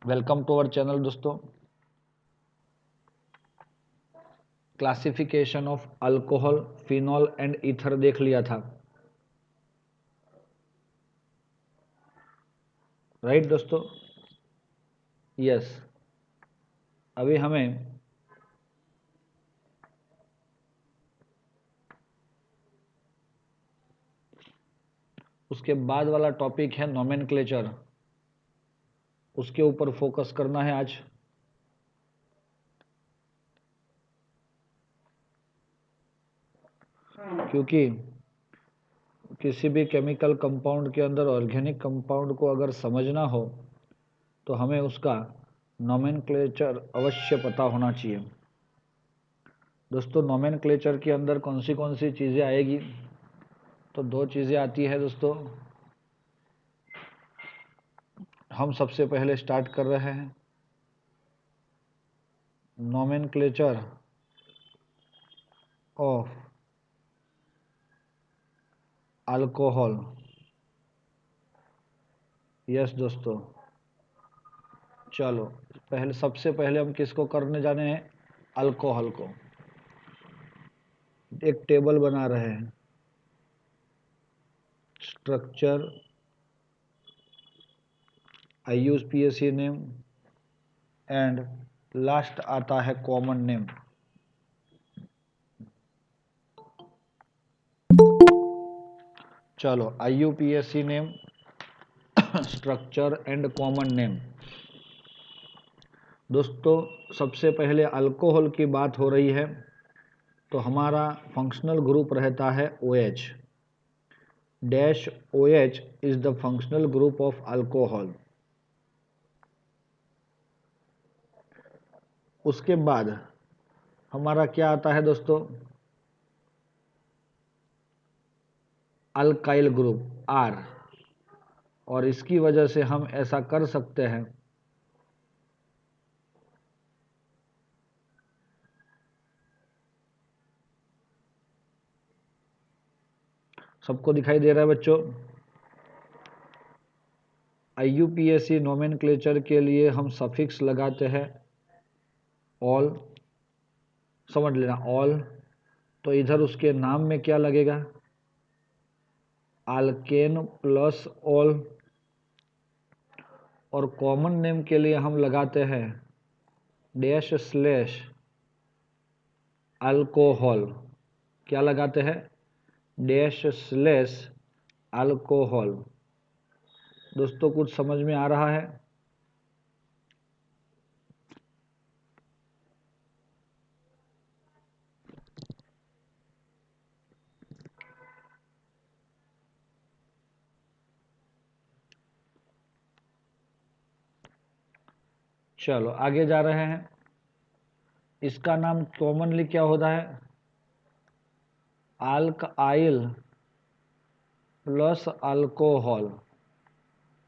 Welcome to our channel दोस्तों। Classification of alcohol, phenol and ether देख लिया था, राइट दोस्तों? यस। अभी हमें उसके बाद वाला टॉपिक है नोमेनक्लेचर, उसके ऊपर फोकस करना है आज। क्योंकि किसी भी केमिकल कंपाउंड के अंदर ऑर्गेनिक कंपाउंड को अगर समझना हो तो हमें उसका नोमेनक्लेचर अवश्य पता होना चाहिए। दोस्तों, नोमेनक्लेचर के अंदर कौन सी चीज़ें आएगी? तो दो चीज़ें आती है दोस्तों। हम सबसे पहले स्टार्ट कर रहे हैं नोमेनक्लेचर ऑफ अल्कोहल। यस दोस्तों, चलो सबसे पहले हम किसको करने जाने हैं? अल्कोहल को। एक टेबल बना रहे हैं, structure, IUPAC name and last आता है कॉमन नेम। चलो, IUPAC name, structure and common name. दोस्तों, सबसे पहले अल्कोहल की बात हो रही है तो हमारा फंक्शनल ग्रुप रहता है OH। Dash OH is the functional group of alcohol. उसके बाद हमारा क्या आता है दोस्तों? Alkyl group R। और इसकी वजह से हम ऐसा कर सकते हैं, सबको दिखाई दे रहा है बच्चों? IUPAC नोमेनक्लेचर के लिए हम सफिक्स लगाते हैं ऑल, समझ लेना ऑल। तो इधर उसके नाम में क्या लगेगा? Alkane plus all. और कॉमन नेम के लिए हम लगाते हैं डैश स्लैश अल्कोहल। क्या लगाते हैं? Dash slash alcohol. दोस्तों, कुछ समझ में आ रहा है? चलो आगे जा रहे हैं। इसका नाम कॉमनली क्या होता है? Alkyl plus alcohol.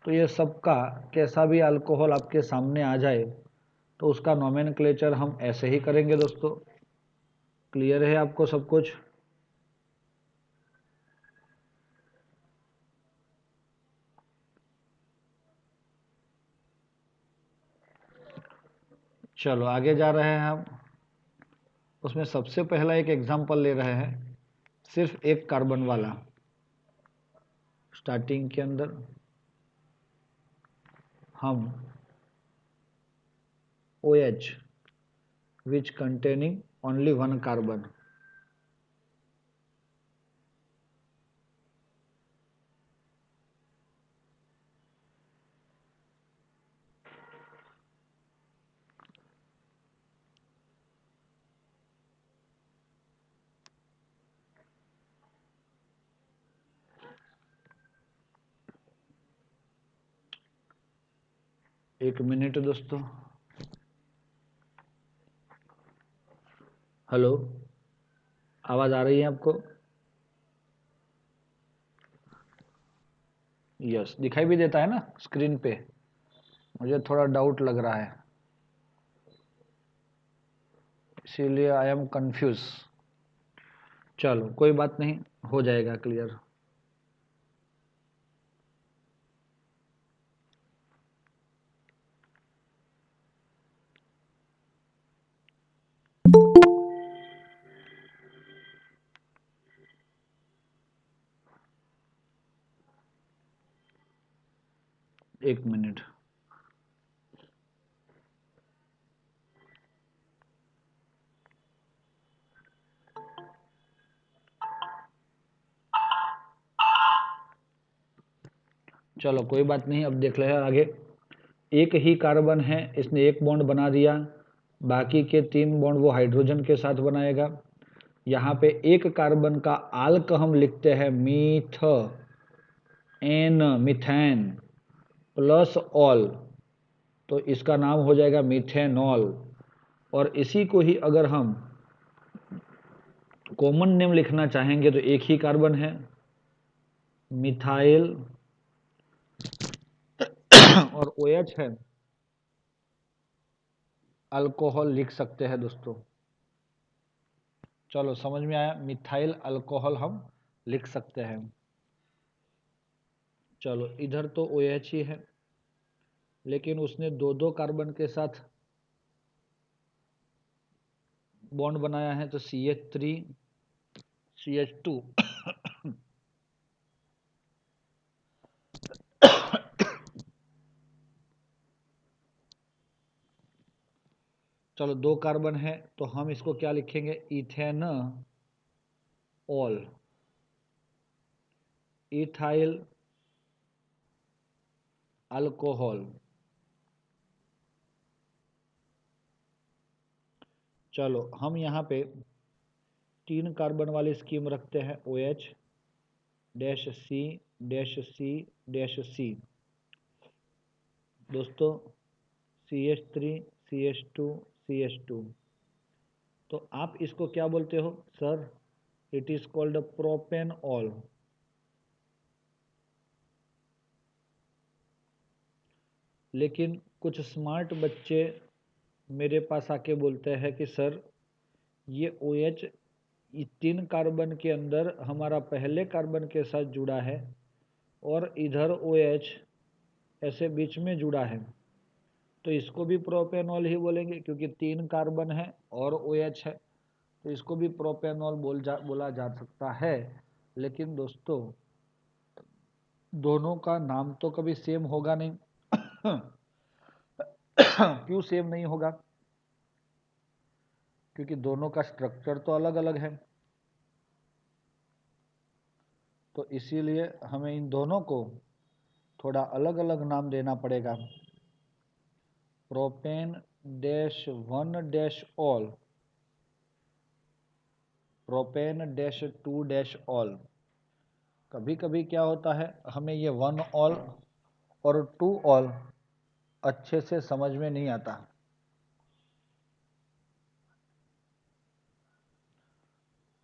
तो ये सबका कैसा भी अल्कोहल आपके सामने आ जाए तो उसका नोमेनक्लेचर हम ऐसे ही करेंगे दोस्तों। क्लियर है आपको सब कुछ? चलो आगे जा रहे हैं हम। उसमें सबसे पहला एक एग्जांपल ले रहे हैं, सिर्फ एक कार्बन वाला। स्टार्टिंग के अंदर हम OH which containing only one carbon। एक मिनट दोस्तों। हेलो, आवाज आ रही है आपको? यस, दिखाई भी देता है ना स्क्रीन पे? मुझे थोड़ा डाउट लग रहा है, इसीलिए आई एम कंफ्यूज। चलो कोई बात नहीं, हो जाएगा क्लियर। एक मिनट। चलो कोई बात नहीं, अब देख ले आगे। एक ही कार्बन है, इसने एक बॉन्ड बना दिया, बाकी के 3 बॉन्ड वो हाइड्रोजन के साथ बनाएगा। यहाँ पे एक कार्बन का आल्क हम लिखते हैं मीथेन प्लस ऑल, तो इसका नाम हो जाएगा मीथेनॉल। और इसी को ही अगर हम कॉमन नेम लिखना चाहेंगे तो एक ही कार्बन है, मिथाइल और OH है, अल्कोहल लिख सकते हैं दोस्तों। चलो समझ में आया, मिथाइल अल्कोहल हम लिख सकते हैं। चलो इधर तो OH ही है, लेकिन उसने 2-2 कार्बन के साथ बॉन्ड बनाया है, तो CH3 CH2 चलो 2 कार्बन है तो हम इसको क्या लिखेंगे, इथेनॉल, इथाइल अल्कोहल। चलो हम यहाँ पे 3 कार्बन वाली स्कीम रखते हैं, OH dash C dash C dash C। दोस्तों CH3 CH2 CH2, तो आप इसको क्या बोलते हो sir? It is called propanol. लेकिन कुछ स्मार्ट बच्चे मेरे पास आके बोलते हैं कि सर ये OH 3 कार्बन के अंदर हमारा पहले कार्बन के साथ जुड़ा है और इधर OH ऐसे बीच में जुड़ा है, तो इसको भी प्रोपेनॉल ही बोलेंगे क्योंकि 3 कार्बन है और OH है, तो इसको भी प्रोपेनॉल बोला जा सकता है। लेकिन दोस्तों दोनों का नाम तो कभी सेम होगा नहीं। क्यों सेम नहीं होगा? क्योंकि दोनों का स्ट्रक्चर तो अलग अलग है, तो इसीलिए हमें इन दोनों को थोड़ा अलग अलग नाम देना पड़ेगा। Propane dash 1 dash all, propane dash 2 dash all. कभी कभी क्या होता है, हमें ये 1 ऑल और 2 ऑल अच्छे से समझ में नहीं आता।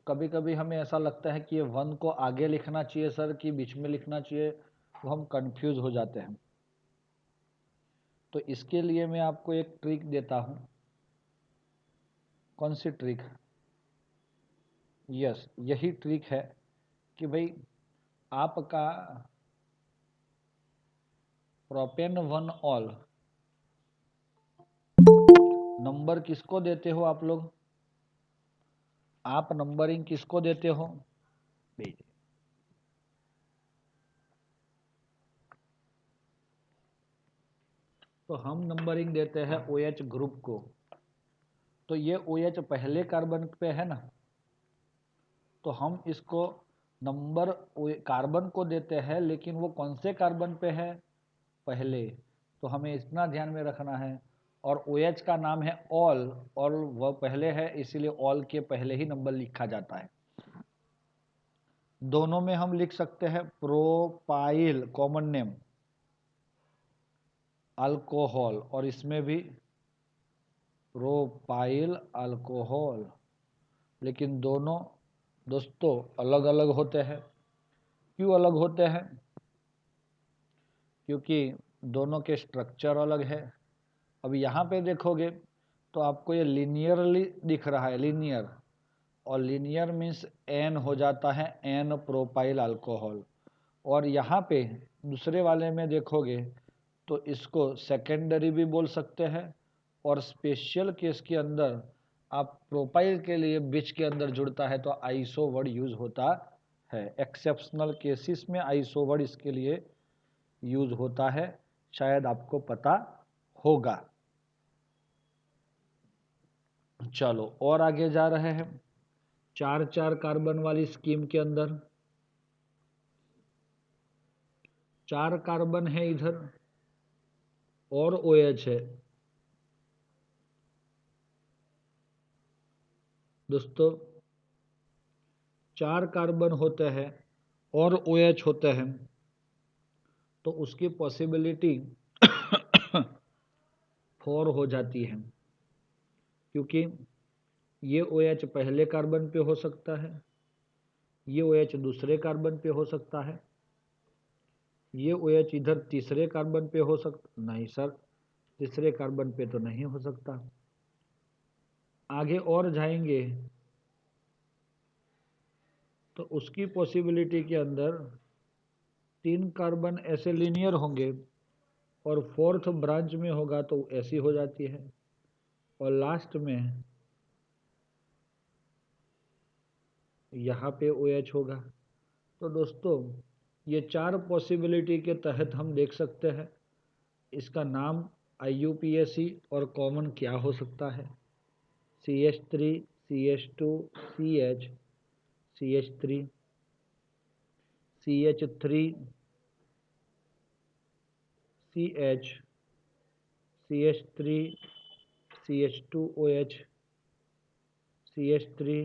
कभी कभी हमें ऐसा लगता है कि ये 1 को आगे लिखना चाहिए सर कि बीच में लिखना चाहिए, तो हम कंफ्यूज हो जाते हैं। तो इसके लिए मैं आपको एक ट्रिक देता हूं। कौन सी ट्रिक? यस, यही ट्रिक है कि भाई आपका प्रोपेन 1 ऑल नंबर किसको देते हो आप लोग? आप नंबरिंग किसको देते हो? तो हम नंबरिंग देते हैं OH ग्रुप को। तो ये OH पहले कार्बन पे है ना, तो हम इसको नंबर कार्बन को देते हैं, लेकिन वो कौन से कार्बन पे है? पहले। तो हमें इतना ध्यान में रखना है। और OH का नाम है ऑल, और वह पहले है, इसीलिए ऑल के पहले ही नंबर लिखा जाता है। दोनों में हम लिख सकते हैं प्रोपाइल, कॉमन नेम अल्कोहल, और इसमें भी प्रोपाइल अल्कोहल। लेकिन दोनों दोस्तों अलग अलग होते हैं। क्यों अलग होते हैं? क्योंकि दोनों के स्ट्रक्चर अलग है। अब यहाँ पे देखोगे तो आपको ये लीनियरली दिख रहा है, लीनियर, और लीनियर मीन्स एन हो जाता है, एन प्रोपाइल अल्कोहल। और यहाँ पे दूसरे वाले में देखोगे तो इसको सेकेंडरी भी बोल सकते हैं, और स्पेशल केस के अंदर आप प्रोपाइल के लिए बीच के अंदर जुड़ता है तो आइसो वर्ड यूज होता है। एक्सेप्शनल केसेस में आइसो वर्ड इसके लिए यूज होता है। शायद आपको पता होगा। चलो और आगे जा रहे हैं। 4 कार्बन वाली स्कीम के अंदर 4 कार्बन है इधर और OH है। दोस्तों 4 कार्बन होते हैं और OH होते हैं तो उसकी पॉसिबिलिटी 4 हो जाती है, क्योंकि ये OH पहले कार्बन पे हो सकता है, ये OH दूसरे कार्बन पे हो सकता है, ये OH इधर तीसरे कार्बन पे हो सकता नहीं सर, तीसरे कार्बन पे तो नहीं हो सकता। आगे और जाएंगे तो उसकी पॉसिबिलिटी के अंदर 3 कार्बन ऐसे लीनियर होंगे और 4th ब्रांच में होगा तो ऐसी हो जाती है, और लास्ट में यहाँ पे OH होगा। तो दोस्तों ये 4 पॉसिबिलिटी के तहत हम देख सकते हैं इसका नाम IUPAC और कॉमन क्या हो सकता है। CH3 CH2 CH CH3 CH3 CH CH3 CH2OH CH3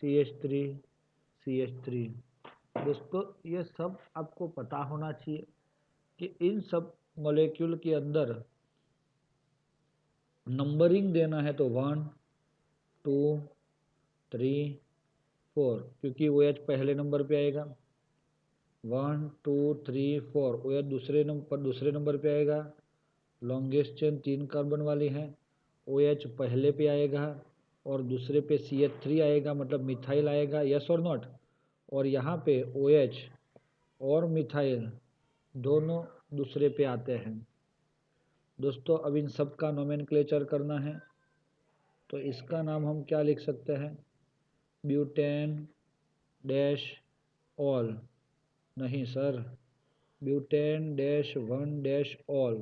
CH3 CH3। दोस्तों ये सब आपको पता होना चाहिए कि इन सब मॉलिक्यूल के अंदर नंबरिंग देना है तो 1 2 3 4, क्योंकि OH पहले नंबर पे आएगा। 1 2 3 4 OH दूसरे नंबर पे आएगा। लॉन्गेस्ट चेन 3 कार्बन वाली है, OH पहले पे आएगा और दूसरे पे CH3 आएगा, मतलब मिथाइल आएगा, यस और नॉट। और यहाँ पे OH और मिथाइल दोनों दूसरे पे आते हैं। दोस्तों अब इन सब का नोमेनक्लेचर करना है तो इसका नाम हम क्या लिख सकते हैं, ब्यूटेन डैश ऑल, नहीं sir, butane dash 1 dash all,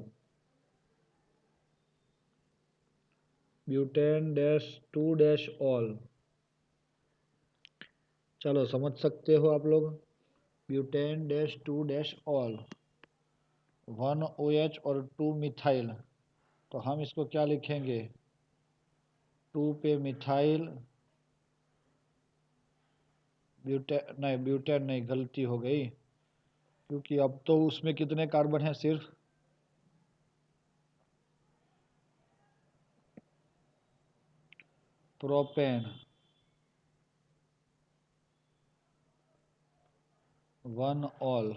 butane dash 2 dash all. चलो समझ सकते हो आप लोग, butane dash 2 dash all, 1 OH और 2 मिथाइल, तो हम इसको क्या लिखेंगे, 2 पे मिथाइल, ब्यूटेन नहीं, गलती हो गई, क्योंकि अब तो उसमें कितने कार्बन हैं, सिर्फ propane, 1 all,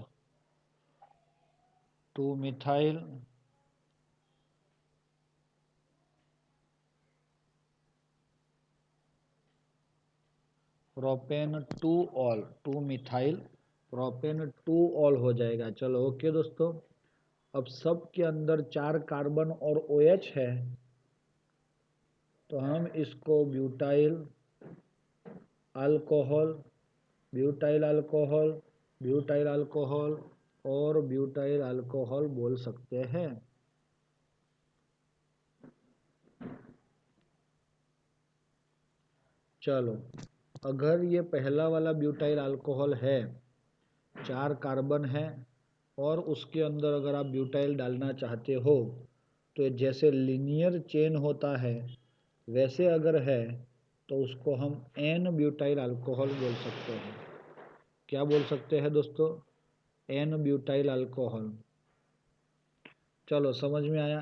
2 methyl, propane 2 all, 2 methyl propane 2 all हो जाएगा। चलो ओके दोस्तों, अब सब के अंदर 4 कार्बन और OH है तो हम इसको butyl alcohol, butyl alcohol, butyl alcohol और ब्यूटाइल अल्कोहल बोल सकते हैं। चलो अगर ये पहला वाला ब्यूटाइल अल्कोहल है, 4 कार्बन है और उसके अंदर अगर आप ब्यूटाइल डालना चाहते हो तो जैसे लीनियर चेन होता है वैसे अगर है तो उसको हम N ब्यूटाइल अल्कोहल बोल सकते हैं। क्या बोल सकते हैं दोस्तों, N ब्यूटाइल अल्कोहल। चलो समझ में आया।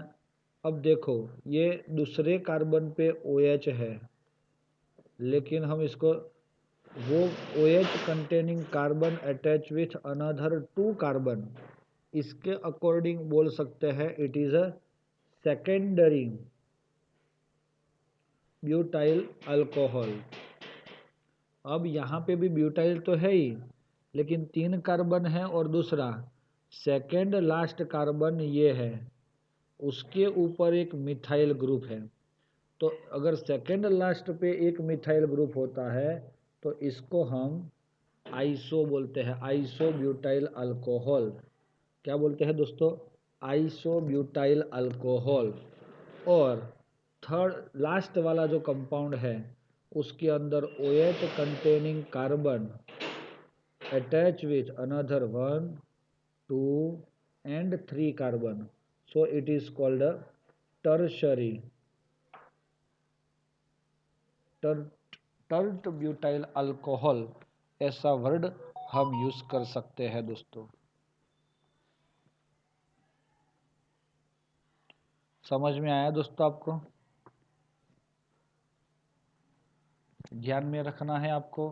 अब देखो ये दूसरे कार्बन पे OH है, लेकिन हम इसको वो OH containing carbon attach with another 2 carbon, इसके अकॉर्डिंग बोल सकते हैं it is a secondary butyl alcohol. अब यहाँ पे भी ब्यूटाइल तो है ही, लेकिन 3 कार्बन है और दूसरा सेकेंड लास्ट कार्बन ये है, उसके ऊपर एक मिथाइल ग्रुप है। तो अगर सेकेंड लास्ट पे एक मिथाइल ग्रुप होता है तो इसको हम आइसो बोलते हैं, आइसो ब्यूटाइल अल्कोहल। क्या बोलते हैं दोस्तों, आइसोब्यूटाइल अल्कोहल। और थर्ड लास्ट वाला जो कंपाउंड है उसके अंदर OH containing carbon attach with another 1, 2 and 3 carbon, so it is called a tertiary tert butyl alcohol, ऐसा वर्ड हम यूज कर सकते हैं दोस्तों। समझ में आया दोस्तों आपको? ध्यान में रखना है आपको,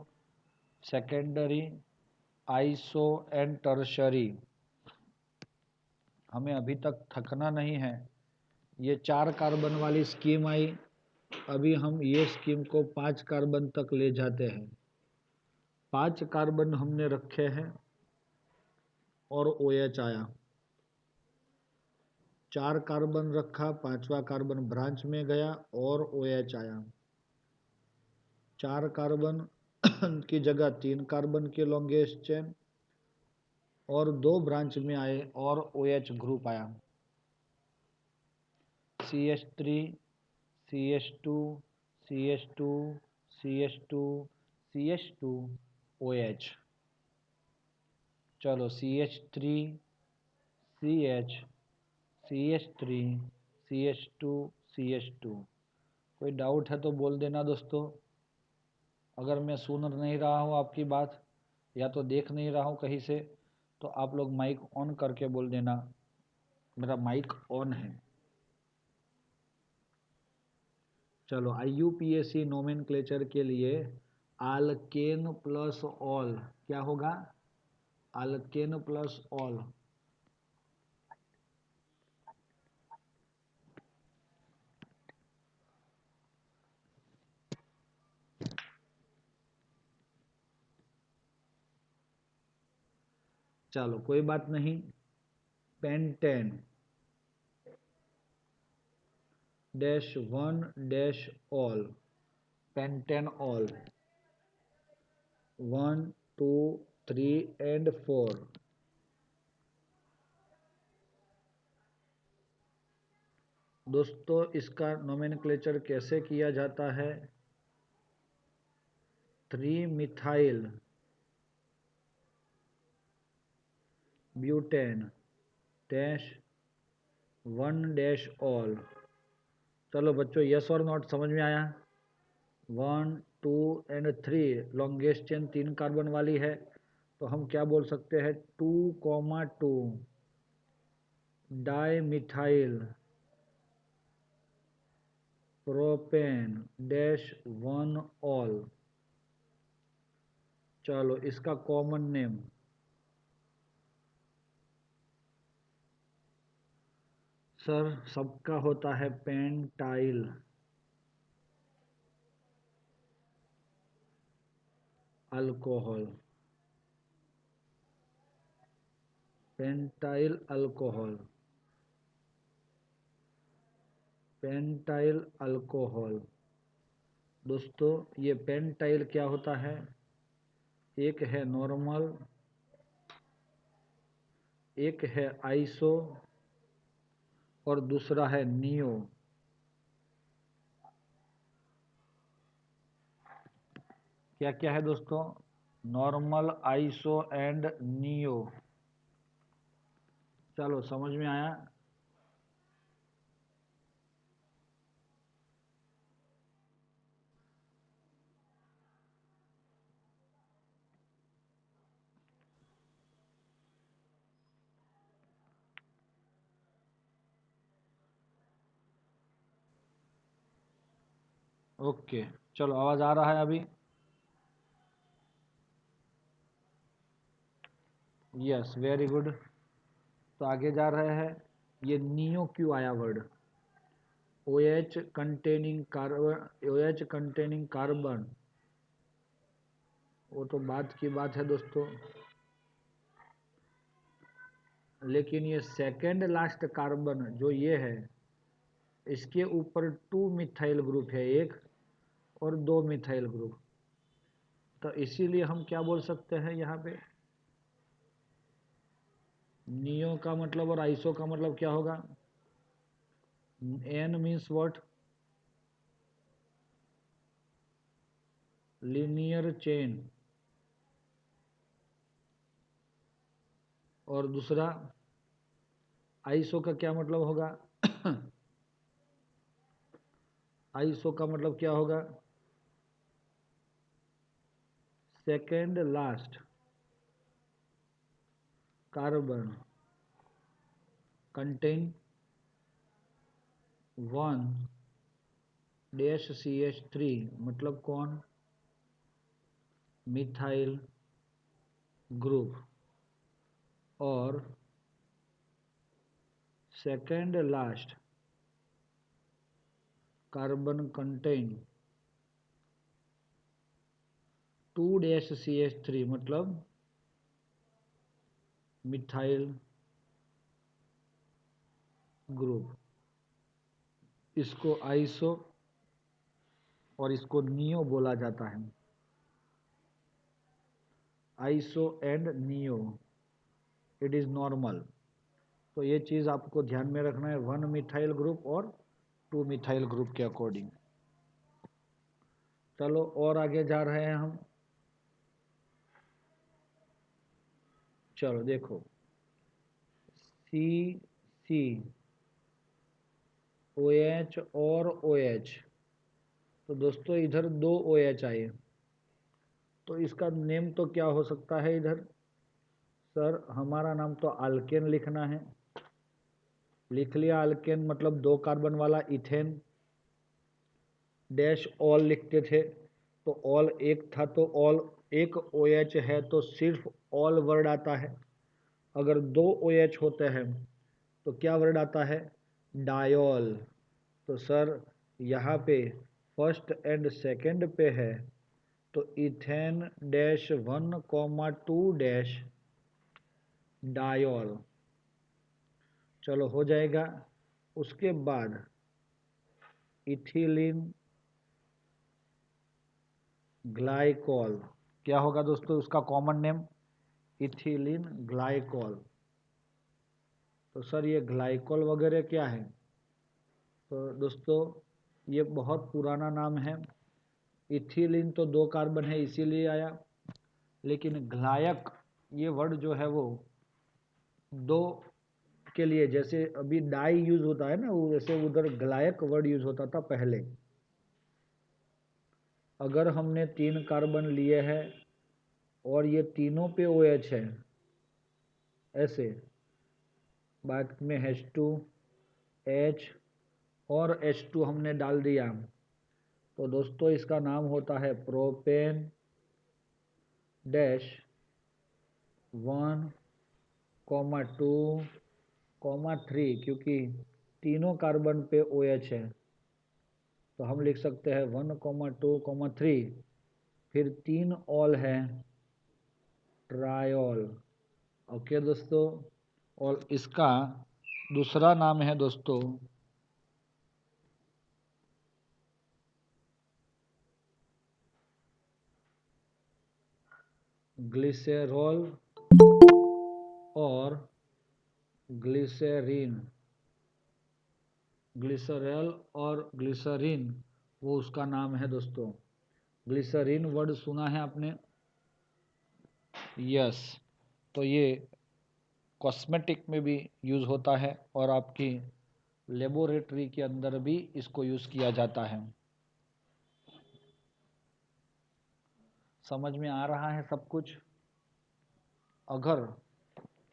सेकेंडरी, आइसो एंड टर्शरी। हमें अभी तक थकना नहीं है। ये 4 कार्बन वाली स्कीम आई, अभी हम ये स्कीम को 5 कार्बन तक ले जाते हैं। 5 कार्बन हमने रखे हैं और OH आया। 4 कार्बन रखा, 5वां कार्बन ब्रांच में गया और OH आया। 4 कार्बन की जगह 3 कार्बन के लॉन्गेस्ट चेन और 2 ब्रांच में आए और OH ग्रुप आया। CH3, CH2, CH2, CH2, CH2, OH। चलो CH3, CH, CH3, CH2, CH2। कोई डाउट है तो बोल देना दोस्तों। अगर मैं सुन नहीं रहा हूँ आपकी बात या तो देख नहीं रहा हूँ कहीं से, तो आप लोग माइक ऑन करके बोल देना। मेरा माइक ऑन है। चलो IUPAC नोमेनक्लेचर के लिए आल्केन प्लस ऑल क्या होगा? Alcaine plus all. चलो कोई बात नहीं। Pentane -1 all, pentane all 1, 2, 3 and 4। दोस्तों इसका नोमेनक्लेचर कैसे किया जाता है? 3 मिथाइल ब्यूटेन डैश 1 ऑल। चलो बच्चों, यस और नॉट समझ में आया? 1, 2 and 3 लॉन्गेस्ट चेन 3 कार्बन वाली है, तो हम क्या बोल सकते हैं? 2,2 डाई मिथाइल प्रोपेन -1 ऑल। चलो इसका कॉमन नेम सर सबका होता है pentyl alcohol. Pentyl alcohol, pentyl alcohol. दोस्तों ये पेंटाइल क्या होता है? एक है नॉर्मल, एक है आइसो और दूसरा है नियो। क्या क्या है दोस्तों? Normal, iso and neo. चलो समझ में आया? ओके, चलो आवाज आ रहा है अभी? Yes, very good. तो आगे जा रहे हैं। ये नियो क्यों आया word? OH containing carbon, OH containing carbon, वो तो बात की बात है दोस्तों। लेकिन ये सेकेंड लास्ट कार्बन जो ये है, इसके ऊपर 2 मिथाइल ग्रुप है, एक और 2 मिथाइल ग्रुप। तो इसीलिए हम क्या बोल सकते हैं यहाँ पे? नियो का मतलब और आइसो का मतलब क्या होगा? N means what? Linear chain. और दूसरा आइसो का क्या मतलब होगा? आइसो का मतलब क्या होगा? Second last carbon contain 1-CH3 मतलब कौन? Methyl group. और second last carbon contain 2-CH3 मतलब मिथाइल ग्रुप। इसको आइसो और इसको नियो बोला जाता है। Iso and neo, it is normal. तो ये चीज आपको ध्यान में रखना है, 1 मिथाइल ग्रुप और 2 मिथाइल ग्रुप के अकॉर्डिंग। चलो और आगे जा रहे हैं हम। चलो देखो, सी OH और OH। तो दोस्तों इधर 2 OH आए, तो इसका नेम तो क्या हो सकता है इधर? सर हमारा नाम तो अल्केन लिखना है। लिख लिया अल्केन, मतलब 2 कार्बन वाला इथेन। डैश ऑल लिखते थे, तो ऑल एक था तो ऑल, एक OH है तो सिर्फ ऑल वर्ड आता है। अगर 2 OH होते हैं तो क्या वर्ड आता है? डायोल। तो सर यहाँ पे फर्स्ट एंड सेकंड पे है, तो इथेन डैश 1,2 डैश डायोल। चलो हो जाएगा। उसके बाद इथिलीन ग्लाइकॉल। क्या होगा दोस्तों उसका कॉमन नेम? Ethylene glycol. तो सर ये ग्लाइकॉल वगैरह क्या है? तो दोस्तों ये बहुत पुराना नाम है। इथिलीन तो 2 कार्बन है इसीलिए आया, लेकिन ग्लायक ये वर्ड जो है वो 2 के लिए, जैसे अभी डाई यूज होता है ना, वो वैसे उधर ग्लायक वर्ड यूज होता था पहले। अगर हमने 3 कार्बन लिए हैं और ये तीनों पे OH है ऐसे, बाद में H2H और H2 हमने डाल दिया, तो दोस्तों इसका नाम होता है प्रोपेन डैश 1,2,3। क्योंकि तीनों कार्बन पे OH है तो हम लिख सकते हैं 1,2,3, फिर 3 ऑल है, ट्रायोल। ओके दोस्तों, और इसका दूसरा नाम है दोस्तों ग्लिसरॉल और ग्लिसरीन। ग्लिसरॉल और ग्लिसरीन वो उसका नाम है दोस्तों। ग्लिसरीन वर्ड सुना है आपने? यस। तो ये कॉस्मेटिक में भी यूज होता है और आपकी लेबोरेटरी के अंदर भी इसको यूज किया जाता है। समझ में आ रहा है सब कुछ? अगर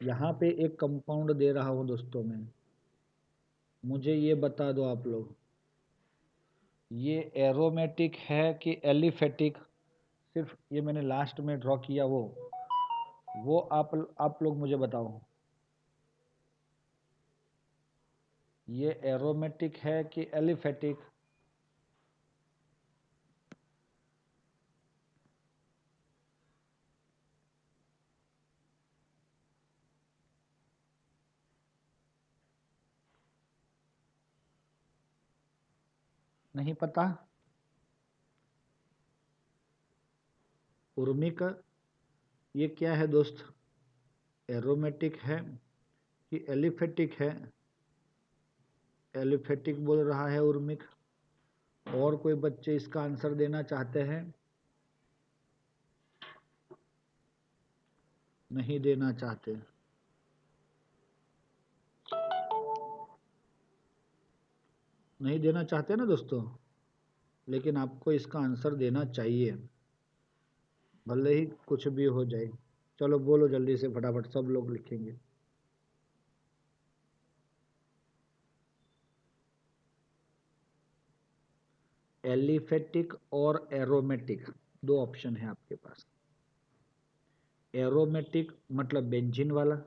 यहाँ पे एक कंपाउंड दे रहा हूँ दोस्तों मैं, मुझे ये बता दो आप लोग, ये एरोमेटिक है कि एलिफेटिक? सिर्फ ये मैंने लास्ट में ड्रॉ किया वो आप लोग मुझे बताओ, ये एरोमेटिक है कि एलिफेटिक? नहीं पता? उर्मिक, ये क्या है दोस्त? एरोमेटिक है कि एलिफेटिक है, एलिफेटिक बोल रहा है उर्मिक। और कोई बच्चे इसका आंसर देना चाहते हैं? नहीं देना चाहते? नहीं देना चाहते ना दोस्तों, लेकिन आपको इसका आंसर देना चाहिए, भले ही कुछ भी हो जाए। चलो बोलो जल्दी से, फटाफट सब लोग लिखेंगे। एलिफेटिक और एरोमेटिक, दो ऑप्शन है आपके पास। एरोमेटिक मतलब बेंजीन वाला,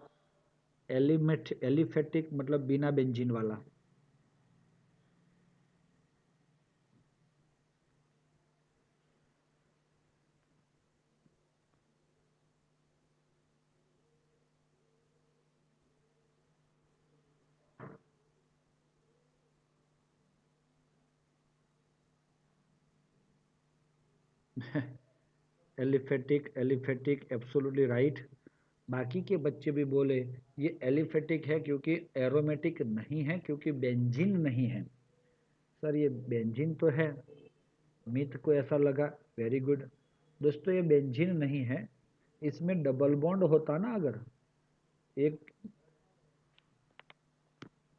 एलिफेटिक मतलब बिना बेंजीन वाला। Aliphatic, aliphatic absolutely right. बाकी के बच्चे भी बोले ये एलिफेटिक है क्योंकि एरोमेटिक नहीं है, क्योंकि बेंजीन नहीं है। सर ये बेंजीन तो है, मित को ऐसा लगा, वेरी गुड। दोस्तों ये बेंजीन नहीं है, इसमें डबल बॉन्ड होता ना, अगर एक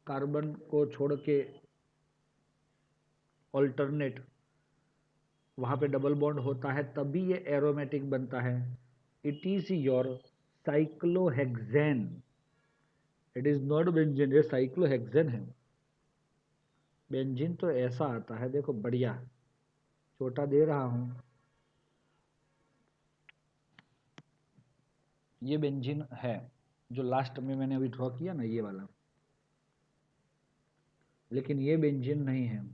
कार्बन को छोड़ के ऑल्टरनेट वहां पे डबल बॉन्ड होता है, तभी ये एरोमेटिक बनता है। It is your cyclohexane, it is not benzene, ये साइक्लोहेक्सेन है। बेंजीन तो ऐसा आता है, देखो बढ़िया, छोटा दे रहा हूं, ये बेंजीन है जो लास्ट में मैंने अभी ड्रॉ किया ना, ये वाला, लेकिन ये बेंजीन नहीं है,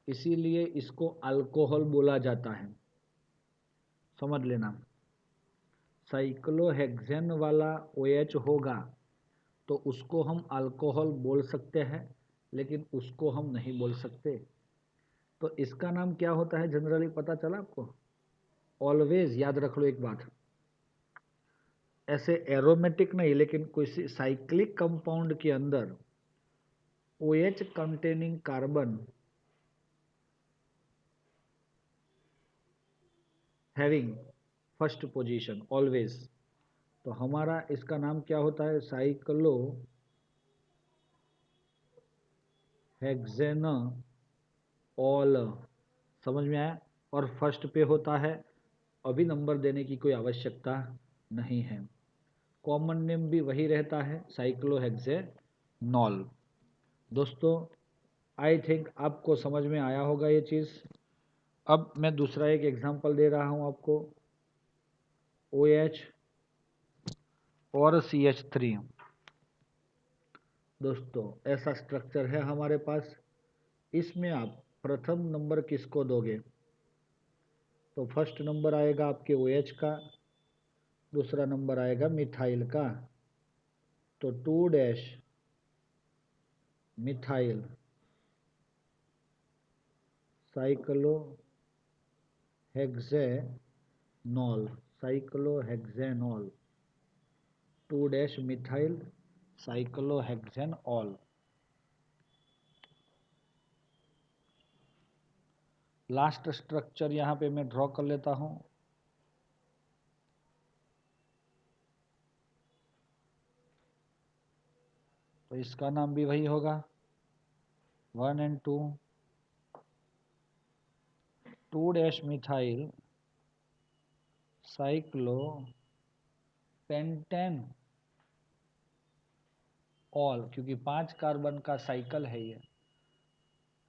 इसीलिए इसको अल्कोहल बोला जाता है। समझ लेना, साइक्लोहेक्सेन वाला OH होगा तो उसको हम अल्कोहल बोल सकते हैं, लेकिन उसको हम नहीं बोल सकते। तो इसका नाम क्या होता है जनरली, पता चला आपको? ऑलवेज याद रख लो एक बात, ऐसे एरोमेटिक नहीं, लेकिन किसी साइक्लिक कंपाउंड के अंदर OH containing carbon having first position always, तो हमारा इसका नाम क्या होता है, साइक्लो हेक्सेनॉल। समझ में आया? और फर्स्ट पे होता है, अभी नंबर देने की कोई आवश्यकता नहीं है, कॉमन नेम भी वही रहता है, साइक्लोहेक्सेनॉल। दोस्तों आई थिंक आपको समझ में आया होगा ये चीज़। अब मैं दूसरा एक एग्जांपल दे रहा हूं आपको, OH और CH3। दोस्तों ऐसा स्ट्रक्चर है हमारे पास, इसमें आप प्रथम नंबर किसको दोगे? तो फर्स्ट नंबर आएगा आपके OH का, दूसरा नंबर आएगा मिथाइल का, तो 2 dash methyl cyclo hexanol, cyclohexanol, 2 dash methyl cyclohexanol. Last structure यहां पे मैं ड्रॉ कर लेता हूं, तो इसका नाम भी वही होगा, 1 and 2, 2 dash methyl cyclo pentane all, क्योंकि 5 कार्बन का साइकिल है ये,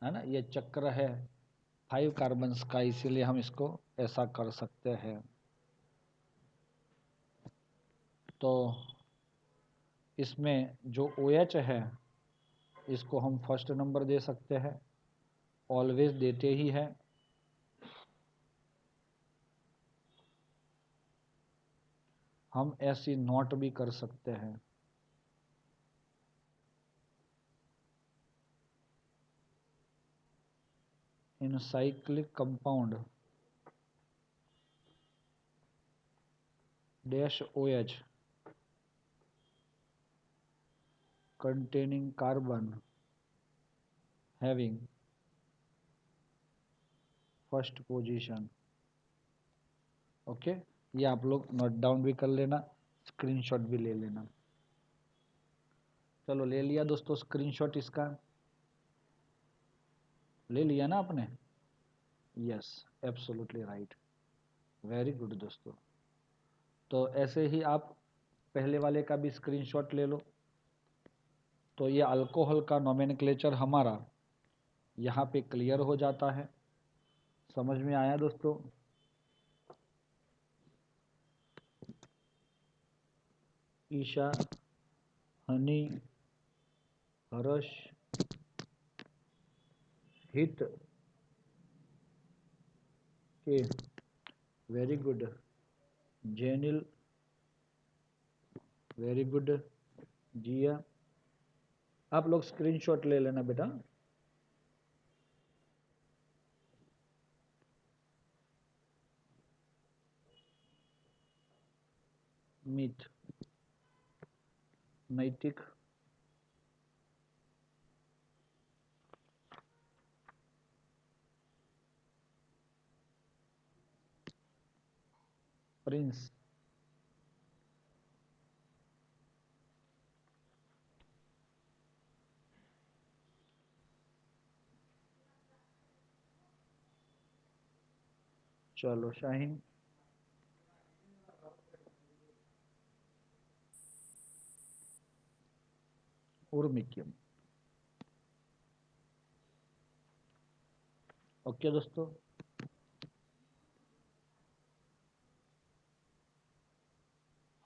है ना, ये चक्र है 5 कार्बन का, इसीलिए हम इसको ऐसा कर सकते हैं। तो इसमें जो OH है इसको हम फर्स्ट नंबर दे सकते हैं, ऑलवेज देते ही है। हम ऐसी नोट भी कर सकते हैं, इन cyclic compound dash OH containing carbon having first position. Okay, ये आप लोग नोट डाउन भी कर लेना, स्क्रीनशॉट भी ले लेना। चलो ले लिया दोस्तों स्क्रीनशॉट इसका, ले लिया ना आपने? Yes, absolutely right, very good दोस्तों। तो ऐसे ही आप पहले वाले का भी स्क्रीनशॉट ले लो। तो ये अल्कोहल का नोमेनक्लेचर हमारा यहाँ पे क्लियर हो जाता है। समझ में आया दोस्तों? ईशा, हनी, हर्ष, हित के, वेरी गुड, जेनिल, वेरी गुड, जिया। आप लोग स्क्रीनशॉट ले लेना बेटा। मित, नैतिक, प्रिंस, चलो शाहीन, उर्मिक्यम। ओके दोस्तों,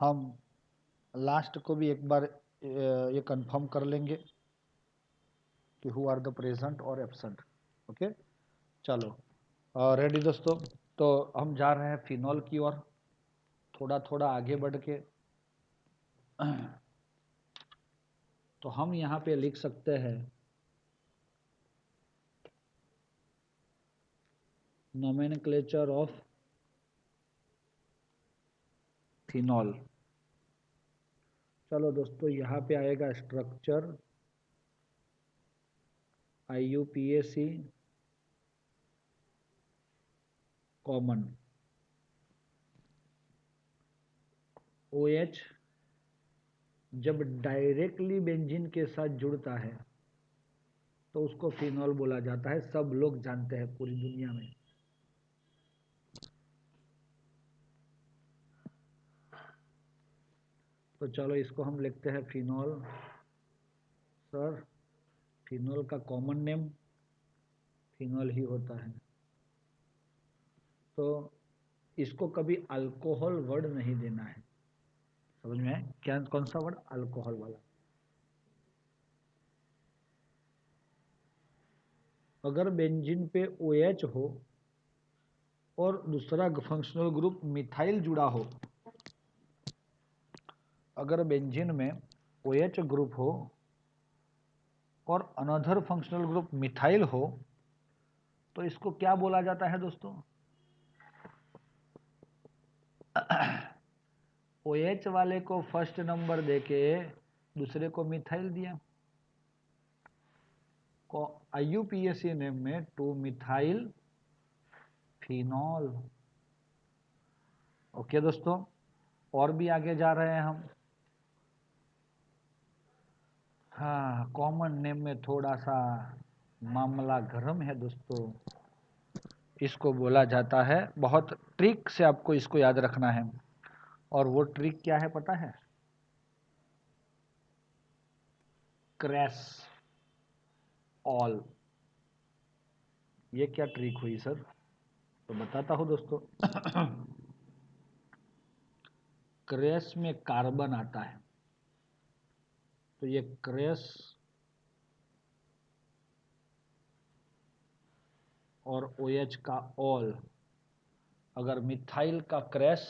हम लास्ट को भी एक बार ये कंफर्म कर लेंगे कि हु आर द प्रेजेंट और एब्सेंट। ओके, चलो रेडी दोस्तों। तो हम जा रहे हैं फिनॉल की ओर, थोड़ा थोड़ा आगे बढ़ के। तो हम यहाँ पे लिख सकते हैं नोमेनक्लेचर ऑफ फिनॉल। चलो दोस्तों, यहाँ पे आएगा स्ट्रक्चर IUPAC कॉमन, OH जब डायरेक्टली बेंजीन के साथ जुड़ता है तो उसको फिनॉल बोला जाता है, सब लोग जानते हैं पूरी दुनिया में। तो चलो इसको हम लिखते हैं फिनॉल। सर, फिनॉल का कॉमन नेम फिनॉल ही होता है, तो इसको कभी अल्कोहल वर्ड नहीं देना है। समझ में आए? क्या, कौन सा वर्ड? अल्कोहल वाला। अगर बेंजीन पे OH हो और दूसरा फंक्शनल ग्रुप मिथाइल जुड़ा हो, अगर बेंजीन में OH ग्रुप हो और अनदर फंक्शनल ग्रुप मिथाइल हो, तो इसको क्या बोला जाता है दोस्तों? OH वाले को फर्स्ट नंबर देके दूसरे को मिथाइल दिया, को IUPAC नेम में 2 मिथाइल फिनॉल। ओके दोस्तों, और भी आगे जा रहे हैं हम। हाँ, कॉमन नेम में थोड़ा सा मामला गर्म है दोस्तों। इसको बोला जाता है, बहुत ट्रिक से आपको इसको याद रखना है। और वो ट्रिक क्या है पता है? Crash all. ये क्या ट्रिक हुई सर? तो बताता हूँ दोस्तों। क्रैश में कार्बन आता है, तो ये क्रैश और OH का ऑल, अगर मिथाइल का क्रैश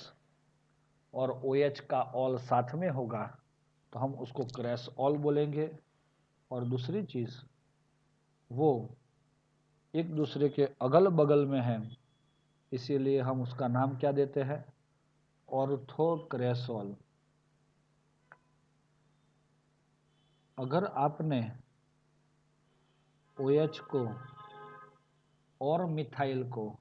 और OH का ऑल साथ में होगा तो हम उसको क्रैश ऑल बोलेंगे। और दूसरी चीज, वो एक दूसरे के अगल बगल में है, इसीलिए हम उसका नाम क्या देते हैं? ऑर्थोक्रैसॉल। अगर आपने OH को और मिथाइल को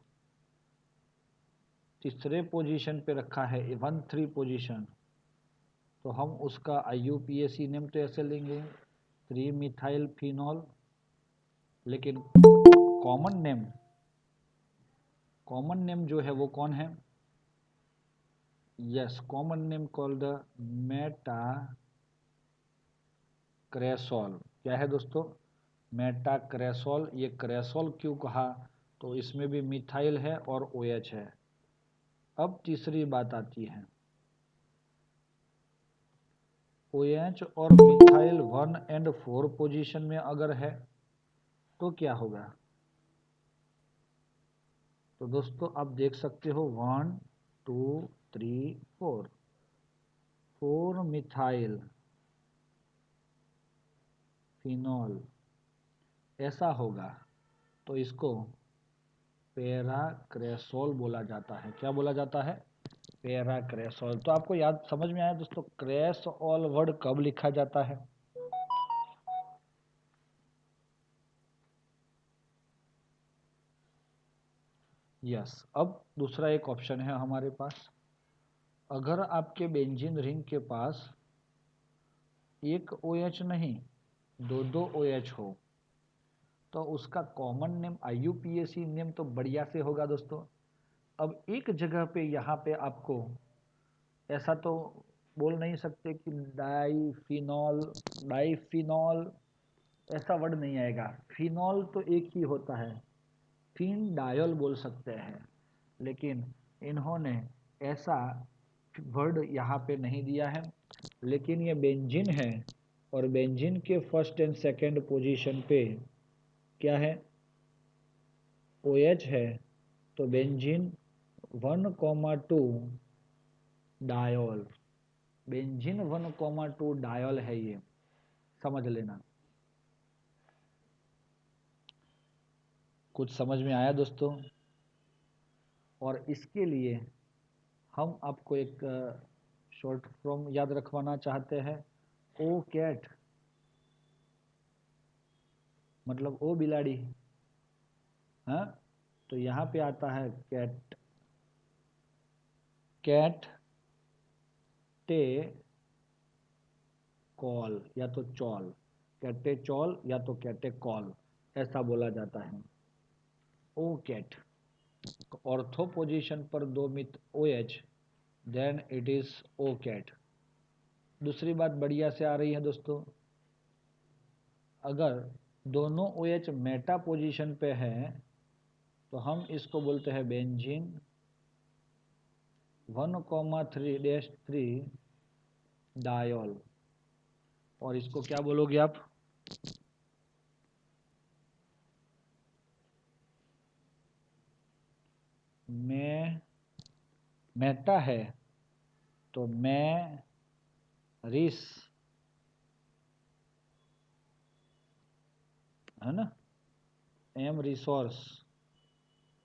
तीसरे पोजीशन पे रखा है 1,3 पोजीशन, तो हम उसका IUPAC नेम तो ऐसे लेंगे 3 मिथाइल फिनॉल, लेकिन कॉमन नेम जो है वो कौन है? Yes, common name called the metacresol. क्या है दोस्तों? मेटाक्रेसोल। ये क्रेसोल क्यों कहा? तो इसमें भी मिथाइल है और OH है। अब तीसरी बात आती है, OH और मिथाइल 1 और 4 पोजीशन में अगर है तो क्या होगा? तो दोस्तों आप देख सकते हो 1 2 3 4, 4 मिथाइल फिनॉल ऐसा होगा, तो इसको पैराक्रेसोल बोला जाता है। क्या बोला जाता है? पैराक्रेसोल। तो आपको याद समझ में आया दोस्तों, क्रेसोल वर्ड कब लिखा जाता है? यस। अब दूसरा एक ऑप्शन है हमारे पास, अगर आपके बेंजीन रिंग के पास एक OH नहीं, दो OH हो, तो उसका कॉमन नेम IUPAC नेम तो बढ़िया से होगा दोस्तों। अब एक जगह पे यहाँ पे आपको ऐसा तो बोल नहीं सकते कि डाईफिनॉल ऐसा वर्ड नहीं आएगा। फिनॉल तो एक ही होता है, फिन डायल बोल सकते हैं, लेकिन इन्होंने ऐसा वर्ड यहाँ पे नहीं दिया है। लेकिन ये बेंजीन है, और बेंजीन के फर्स्ट एंड सेकंड पोजीशन पे क्या है? OH है, तो बेंजीन 1,2 डायोल, बेंजीन 1,2 डायोल है, ये समझ लेना। कुछ समझ में आया दोस्तों? और इसके लिए हम आपको एक शॉर्ट फॉर्म याद रखवाना चाहते हैं, ओ कैट, मतलब ओ बिलाड़ी। हाँ, तो यहाँ पे आता है कैट, कैट टे कॉल या तो चॉल, कैटे चॉल या तो कैटे कॉल, ऐसा बोला जाता है। ओ कैट, ऑर्थो पोजीशन पर 2 मिथ OH, then it is O cat. दूसरी बात बढ़िया से आ रही है दोस्तों, अगर दोनों OH मेटा पोजीशन पे है तो हम इसको बोलते हैं बेंजीन 1,3-3 डायोल। और इसको क्या बोलोगे आप? मैं मेटा है तो मैं रिस, है ना, एम रिसोर्स,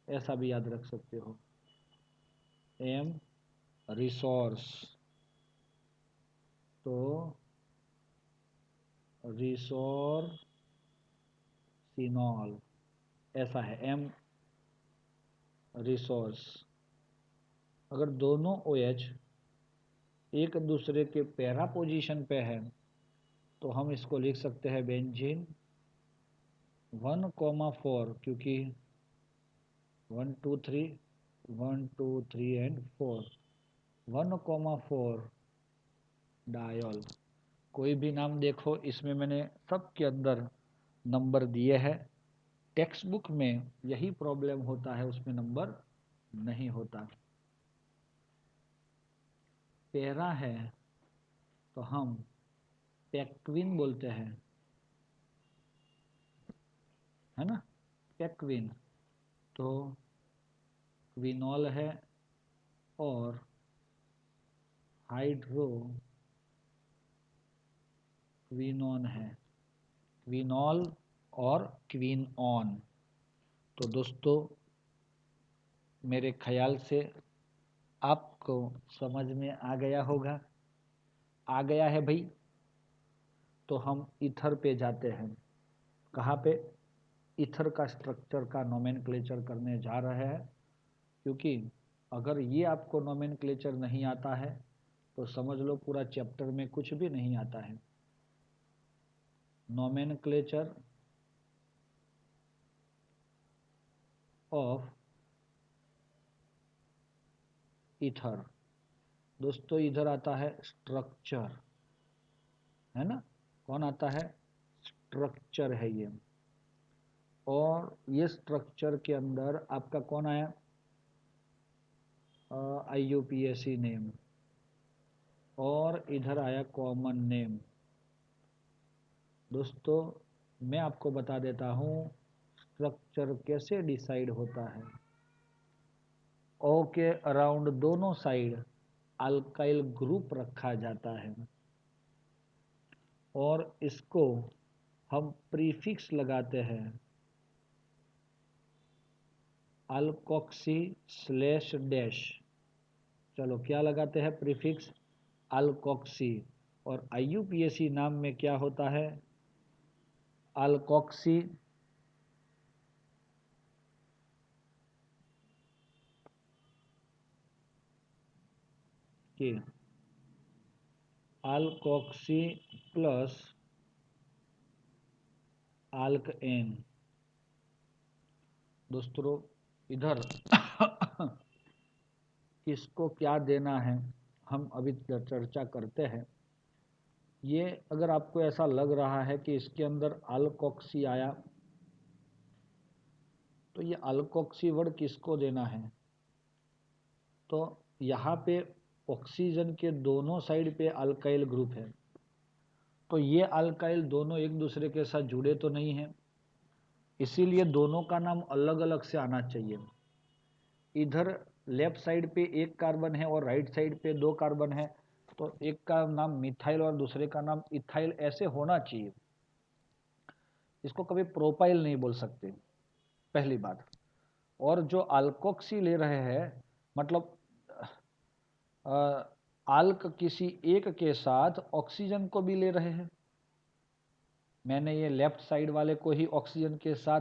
ऐसा भी याद रख सकते हो, एम रिसोर्स। तो रिसोर्सिनॉल ऐसा है, एम रिसोर्स। अगर दोनों OH एक दूसरे के पैरा पोजीशन पे है तो हम इसको लिख सकते हैं बेंजीन 1,4, क्योंकि 1 2 3 1 2 3 एंड 4, 1,4 डायोल। कोई भी नाम देखो, इसमें मैंने सबके अंदर नंबर दिए हैं। टेक्स्ट बुक में यही प्रॉब्लम होता है, उसमें नंबर नहीं होता। पैरा है तो हम पेक्विन बोलते हैं, है ना, पेक्विन। तो क्विनॉल है और हाइड्रो क्विनॉन है, क्विनॉल और क्विनऑन। तो दोस्तों मेरे ख्याल से आपको समझ में आ गया होगा, आ गया है भाई? तो हम ईथर पे जाते हैं। कहाँ पे? ईथर का स्ट्रक्चर का नोमेनक्लेचर करने जा रहे हैं, क्योंकि अगर ये आपको नोमेनक्लेचर नहीं आता है तो समझ लो पूरा चैप्टर में कुछ भी नहीं आता है। Nomenclature of ether. दोस्तों इधर आता है स्ट्रक्चर, है ना? कौन आता है? स्ट्रक्चर है ये। और ये स्ट्रक्चर के अंदर आपका कौन आया? IUPAC name. और इधर आया कॉमन नेम। दोस्तों मैं आपको बता देता हूँ स्ट्रक्चर कैसे डिसाइड होता है। ओ के अराउंड दोनों साइड अल्काइल ग्रुप रखा जाता है और इसको हम प्रीफिक्स लगाते हैं अल्कोक्सी स्लैश डैश। चलो क्या लगाते हैं प्रीफिक्स? अल्कोक्सी। और IUPAC नाम में क्या होता है? अल्कोक्सी के अल्कोक्सी प्लस अल्कएन। दोस्तों इधर किसको क्या देना है हम अभी चर्चा करते हैं। ये अगर आपको ऐसा लग रहा है कि इसके अंदर अल्कोक्सी आया, तो ये अल्कोक्सी वर्ड किसको देना है? तो यहाँ पे ऑक्सीजन के दोनों साइड पे अल्काइल ग्रुप है, तो ये अल्काइल दोनों एक दूसरे के साथ जुड़े तो नहीं हैं, इसीलिए दोनों का नाम अलग अलग से आना चाहिए। इधर लेफ्ट साइड पे एक कार्बन है और राइट साइड पे दो कार्बन है, तो एक का नाम मिथाइल और दूसरे का नाम इथाइल ऐसे होना चाहिए। इसको कभी प्रोपाइल नहीं बोल सकते, पहली बात। और जो अल्कोक्सी ले रहे हैं, मतलब आल्क किसी एक के साथ ऑक्सीजन को भी ले रहे हैं। मैंने ये लेफ्ट साइड वाले को ही ऑक्सीजन के साथ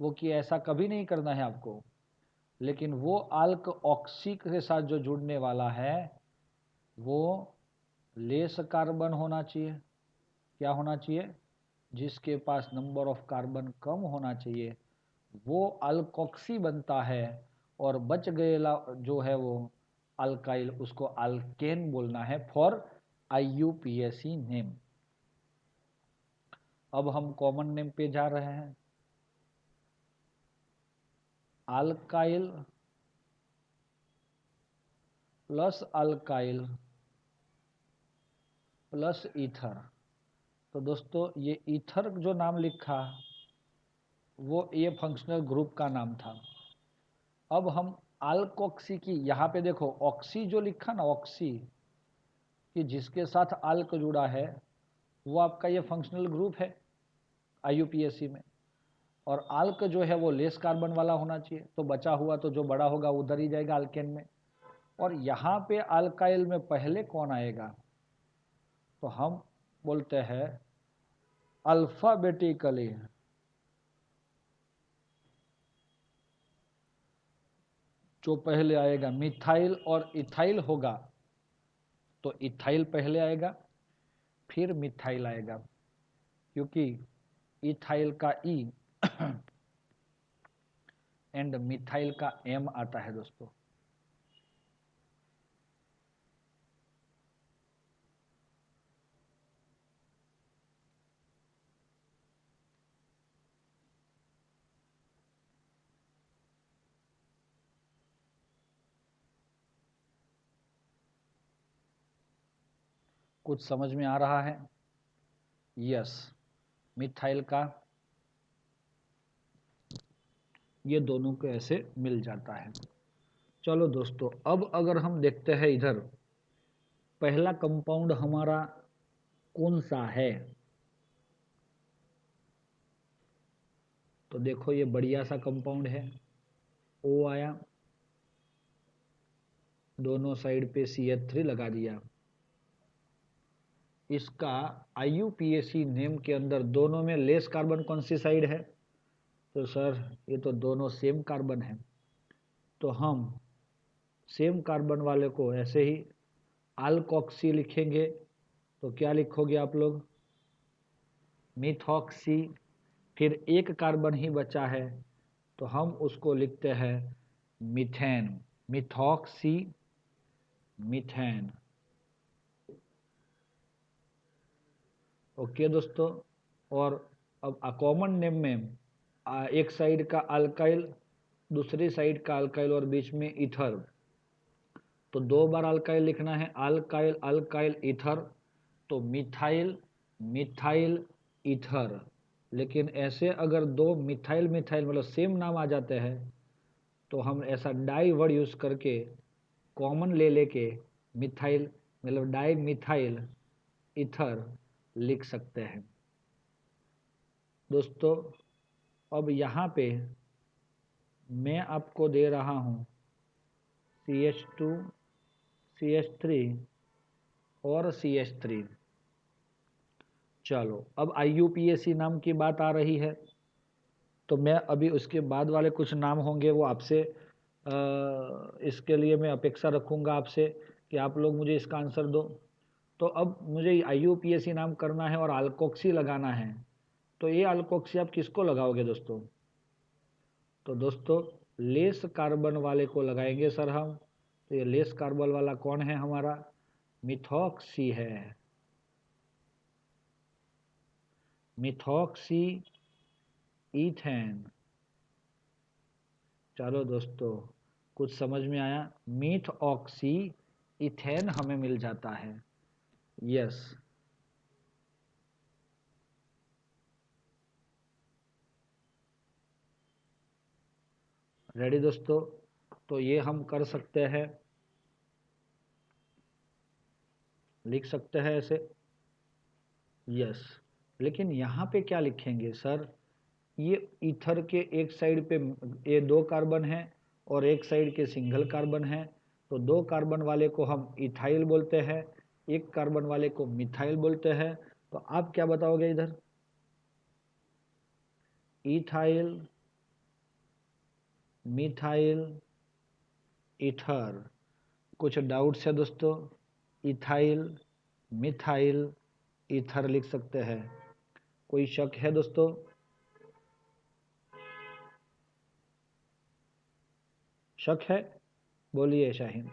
वो किया, ऐसा कभी नहीं करना है आपको। लेकिन वो आल्क ऑक्सी के साथ जो जुड़ने वाला है वो लेस कार्बन होना चाहिए। क्या होना चाहिए? जिसके पास नंबर ऑफ कार्बन कम होना चाहिए वो अल्कोक्सी बनता है, और बच गएला जो है वो अल्काइल, उसको अल्केन बोलना है फॉर IUPAC नेम। अब हम कॉमन नेम पे जा रहे हैं। Alkyl plus alkyl plus ether. तो दोस्तों ये ईथर जो नाम लिखा वो ये फंक्शनल ग्रुप का नाम था। अब हम अल्कोक्सी की, यहाँ पे देखो ऑक्सी जो लिखा ना, ऑक्सी कि जिसके साथ अल्क जुड़ा है वो आपका ये फंक्शनल ग्रुप है IUPAC में। और अल्क जो है वो लेस कार्बन वाला होना चाहिए, तो बचा हुआ तो जो बड़ा होगा उधर ही जाएगा अल्केन में। और यहाँ पे अल्काइल में पहले कौन आएगा? तो हम बोलते हैं अल्फाबेटिकली जो पहले आएगा मिथाइल और इथाइल होगा, तो इथाइल पहले आएगा फिर मिथाइल आएगा, क्योंकि इथाइल का ई एंड मिथाइल का एम आता है। दोस्तों कुछ समझ में आ रहा है? यस, मिथाइल का ये दोनों को ऐसे मिल जाता है। चलो दोस्तों अब अगर हम देखते हैं इधर पहला कंपाउंड हमारा कौन सा है, तो देखो ये बढ़िया सा कंपाउंड है। O आया, दोनों साइड पे CH3 लगा दिया। इसका IUPAC नेम के अंदर दोनों में लेस कार्बन कौन सी साइड है? तो सर ये तो दोनों सेम कार्बन है, तो हम सेम कार्बन वाले को ऐसे ही अल्कोक्सी लिखेंगे। तो क्या लिखोगे आप लोग? मिथॉक्सी। फिर एक कार्बन ही बचा है तो हम उसको लिखते हैं मीथेन, मिथॉक्सी मीथेन। ओके दोस्तों, और अब कॉमन नेम में एक साइड का अल्काइल, दूसरी साइड का अल्काइल और बीच में ईथर, तो 2 बार अल्काइल लिखना है, अल्काइल अल्काइल ईथर, तो मिथाइल मिथाइल ईथर। लेकिन ऐसे अगर 2 मिथाइल मिथाइल मतलब सेम नाम आ जाते हैं तो हम ऐसा डाई वर्ड यूज करके कॉमन ले लेके मिथाइल मतलब डाई मिथाइल ईथर लिख सकते हैं। दोस्तों अब यहाँ पे मैं आपको दे रहा हूँ CH2 CH3 और CH3। चलो अब IUPAC नाम की बात आ रही है तो मैं अभी उसके बाद वाले कुछ नाम होंगे वो आपसे इसके लिए मैं अपेक्षा रखूँगा आपसे कि आप लोग मुझे इसका आंसर दो। तो अब मुझे IUPAC नाम करना है और अल्कोक्सी लगाना है, तो ये अल्कोक्सी आप किसको लगाओगे दोस्तों? तो दोस्तों लेस कार्बन वाले को लगाएंगे सर हम। तो ये लेस कार्बन वाला कौन है हमारा? मिथॉक्सी है, मिथॉक्सी ईथेन। चलो दोस्तों कुछ समझ में आया? मीथ ऑक्सी इथेन हमें मिल जाता है। यस, रेडी दोस्तों? तो ये हम कर सकते हैं, लिख सकते हैं ऐसे। यस, लेकिन यहाँ पे क्या लिखेंगे सर? ये ईथर के एक साइड पे ये 2 कार्बन है और एक साइड के सिंगल कार्बन है, तो 2 कार्बन वाले को हम इथाइल बोलते हैं, एक कार्बन वाले को मिथाइल बोलते हैं। तो आप क्या बताओगे इधर? Ethyl methyl ether. कुछ डाउट्स है दोस्तों? इथाइल मिथाइल ईथर लिख सकते हैं, कोई शक है दोस्तों? शक है? बोलिए शाहीन।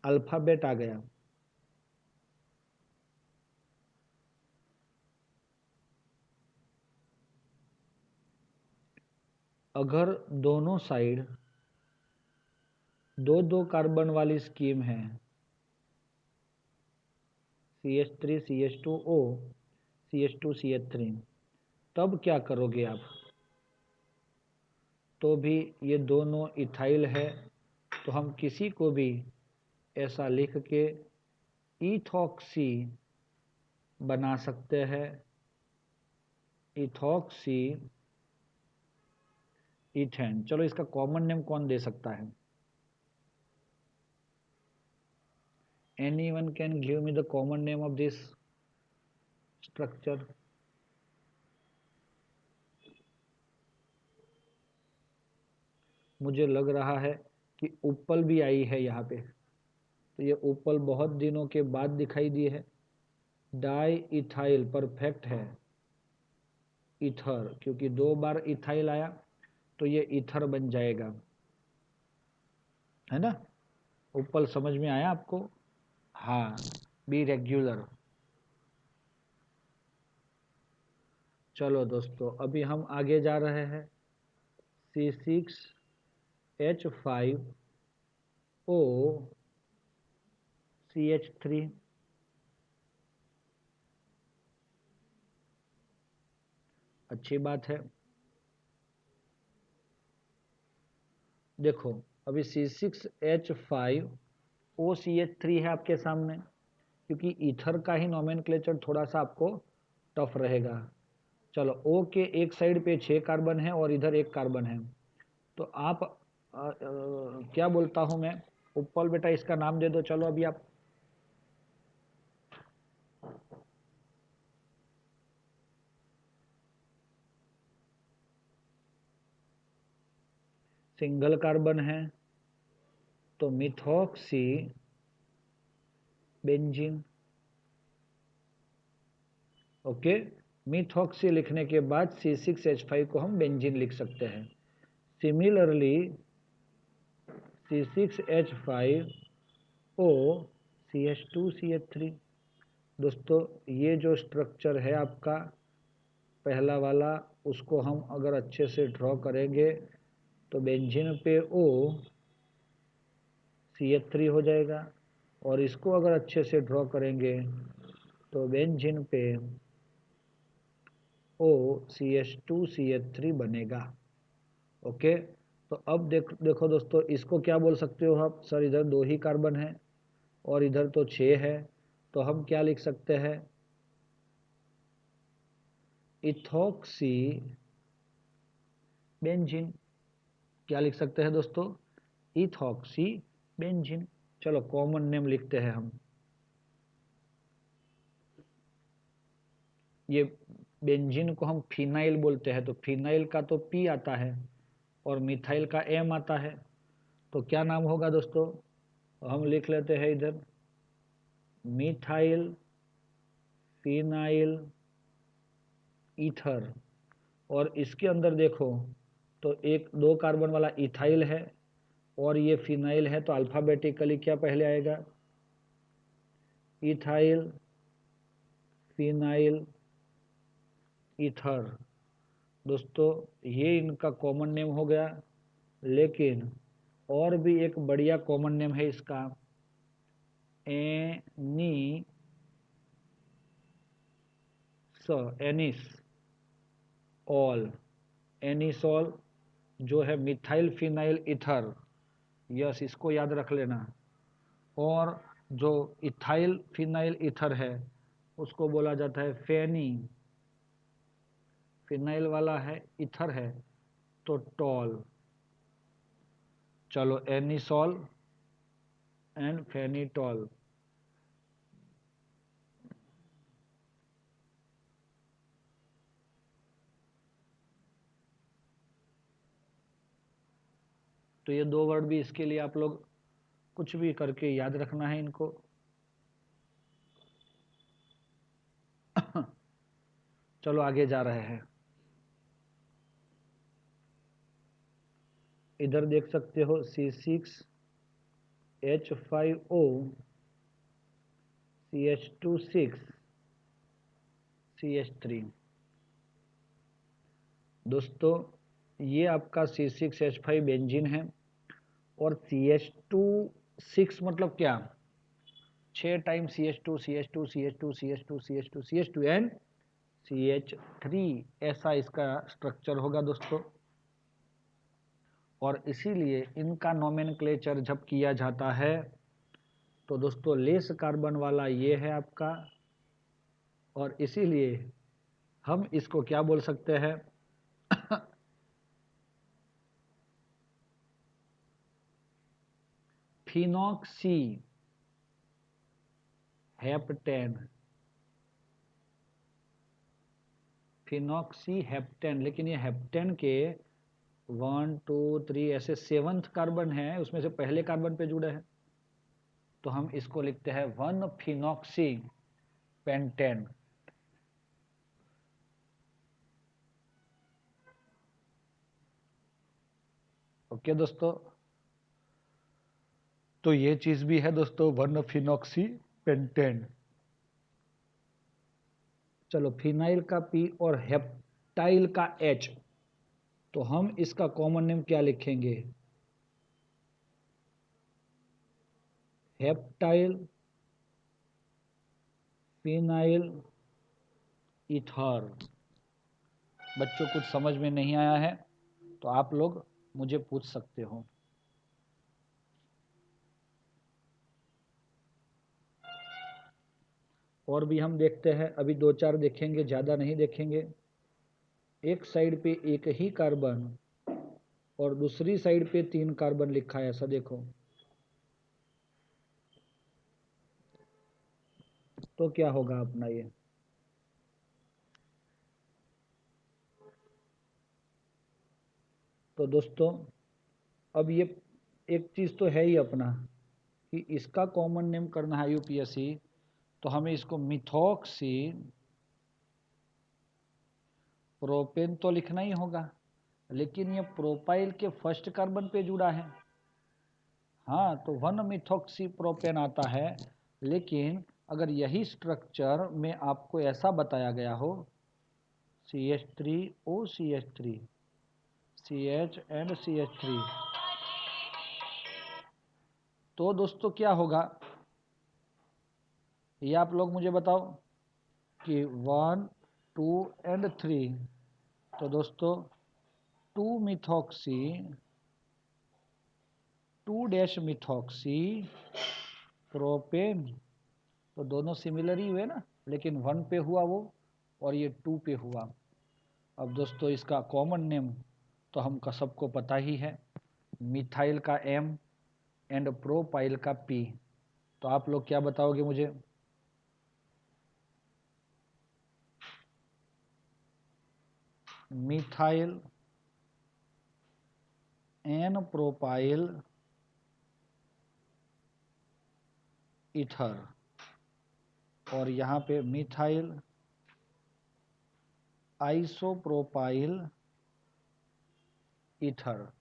अल्फाबेट आ गया। अगर दोनों साइड 2-2 कार्बन वाली स्कीम है, CH3 CH2O CH2 CH3, तब क्या करोगे आप? तो भी ये दोनों इथाइल है, तो हम किसी को भी ऐसा लिख के इथॉक्सी बना सकते हैं, इथॉक्सी इथेन। चलो इसका कॉमन नेम कौन दे सकता है? Anyone can give me the common name of this structure? मुझे लग रहा है कि उपल भी आई है यहाँ पे, तो ये उपल बहुत दिनों के बाद दिखाई दी है। डाई इथाइल परफेक्ट है, इथर, क्योंकि 2 बार इथाइल आया तो ये इथर बन जाएगा, है ना? उपल समझ में आया आपको? हाँ, बी रेगुलर। चलो दोस्तों अभी हम आगे जा रहे हैं। C6H5O CH3। अच्छी बात है। देखो अभी C6H5OCH3 है आपके सामने, क्योंकि ईथर का ही नोमेनक्लेचर थोड़ा सा आपको टफ रहेगा। चलो O के एक साइड पे 6 कार्बन है और इधर 1 कार्बन है, तो आप क्या बोलता हूँ मैं, उपल बेटा इसका नाम दे दो, चलो अभी आप। सिंगल कार्बन है तो मिथॉक्सी बेंजीन। ओके, मिथॉक्सी लिखने के बाद C6H5 को हम बेंजीन लिख सकते हैं। Similarly C6H5O CH2CH3। दोस्तों ये जो स्ट्रक्चर है आपका पहला वाला, उसको हम अगर अच्छे से ड्रॉ करेंगे तो बेंजीन पे O CH3 हो जाएगा, और इसको अगर अच्छे से ड्रॉ करेंगे तो बेंजीन पे O CH2CH3 बनेगा। ओके, तो अब देखो दोस्तों, इसको क्या बोल सकते हो आप? सर इधर 2 ही कार्बन है और इधर तो 6 है, तो हम क्या लिख सकते हैं? Ethoxy benzene. क्या लिख सकते हैं दोस्तों? Ethoxy benzene. चलो कॉमन नेम लिखते हैं हम। ये बेंजीन को हम फिनाइल बोलते हैं, तो फिनाइल का तो P आता है और मिथाइल का M आता है, तो क्या नाम होगा दोस्तों? हम लिख लेते हैं इधर मिथाइल फिनाइल ईथर। और इसके अंदर देखो तो 2 कार्बन वाला इथाइल है और ये फिनाइल है, तो अल्फाबेटिकली क्या पहले आएगा? Ethyl phenyl ether. दोस्तों ये इनका कॉमन नेम हो गया, लेकिन और भी एक बढ़िया कॉमन नेम है इसका, एनिस ऑल। एनिसॉल जो है मिथाइल फिनाइल ईथर, यस इसको याद रख लेना। और जो इथाइल फिनाइल ईथर है उसको बोला जाता है फेनी। फिनाइल वाला है, ईथर है, तो टॉल। चलो एनिसॉल एंड फेनिटॉल। तो ये 2 वर्ड भी इसके लिए आप लोग कुछ भी करके याद रखना है इनको। चलो आगे जा रहे हैं। इधर देख सकते हो C6H5O CH26 CH3। दोस्तों ये आपका C6H5 बेंजीन है, और CH26 मतलब क्या? 6 time CH2 CH2 CH2 CH2 CH2 CH2 and CH3, ऐसा इसका स्ट्रक्चर होगा दोस्तों। और इसीलिए इनका नोमेनक्लेचर जब किया जाता है तो दोस्तों लेस कार्बन वाला ये है आपका, और इसीलिए हम इसको क्या बोल सकते हैं? Phenoxy heptane. फिनॉक्सी हेप्टेन, लेकिन ये हेप्टेन के 1 2 3 ऐसे 7th कार्बन है, उसमें से पहले कार्बन पे जुड़े हैं, तो हम इसको लिखते हैं 1 फिनॉक्सी पेंटेन। ओके दोस्तों, तो ये चीज भी है दोस्तों 1 फिनॉक्सी पेंटेन। चलो फिनाइल का P और हेप्टाइल का H, तो हम इसका कॉमन नेम क्या लिखेंगे? Heptyl phenyl ether. बच्चों कुछ समझ में नहीं आया है तो आप लोग मुझे पूछ सकते हो। और भी हम देखते हैं, अभी 2-4 देखेंगे, ज़्यादा नहीं देखेंगे। एक साइड पे एक ही कार्बन और दूसरी साइड पे 3 कार्बन लिखा है, ऐसा देखो। तो क्या होगा अपना ये? तो दोस्तों अब ये एक चीज़ तो है ही अपना कि इसका कॉमन नेम करना है यूपीएससी, तो हमें इसको मिथॉक्सी प्रोपेन तो लिखना ही होगा, लेकिन ये प्रोपाइल के फर्स्ट कार्बन पे जुड़ा है। हाँ, तो 1 मिथॉक्सी प्रोपेन आता है, लेकिन अगर यही स्ट्रक्चर में आपको ऐसा बताया गया हो CH3OCH3 CH एंड CH3, तो दोस्तों क्या होगा ये आप लोग मुझे बताओ कि 1 2 एंड 3, तो दोस्तों 2 मिथॉक्सी 2 मिथॉक्सी प्रोपेन, तो दोनों सिमिलर ही हुए ना, लेकिन 1 पे हुआ वो और ये 2 पे हुआ। अब दोस्तों इसका कॉमन नेम तो हमका सबको पता ही है, मिथाइल का M एंड प्रोपाइल का P। तो आप लोग क्या बताओगे मुझे? मिथाइल एन प्रोपाइल ईथर, और यहाँ पे मिथाइल आइसोप्रोपाइल ईथर।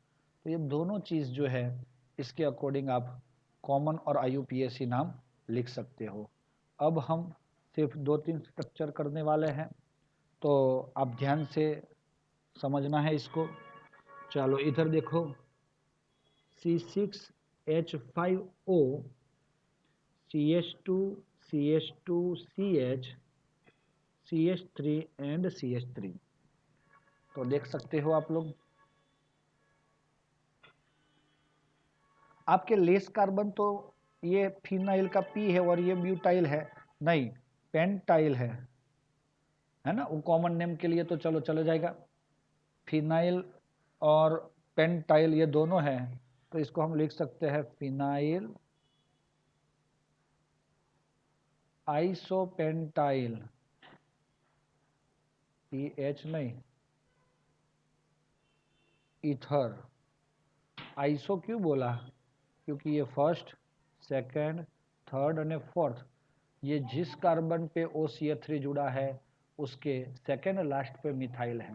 तो ये दोनों चीज़ जो है इसके अकॉर्डिंग आप कॉमन और IUPAC नाम लिख सकते हो। अब हम सिर्फ 2-3 स्ट्रक्चर करने वाले हैं, तो आप ध्यान से समझना है इसको। चलो इधर देखो, C6H5O CH2 CH2CH CH3 and CH3, तो देख सकते हो आप लोग। आपके लेस कार्बन तो ये फिनाइल का P है और ये ब्यूटाइल है, नहीं पेंटाइल है ना। वो कॉमन नेम के लिए तो चलो चले जाएगा, फिनाइल और पेंटाइल ये दोनों हैं, तो इसको हम लिख सकते हैं फिनाइल आइसोपेंटाइल, PH नहीं, ईथर। आइसो क्यों बोला? क्योंकि ये फर्स्ट सेकंड थर्ड और फोर्थ, ये जिस कार्बन पे OCH3 जुड़ा है उसके सेकंड लास्ट पे मिथाइल है।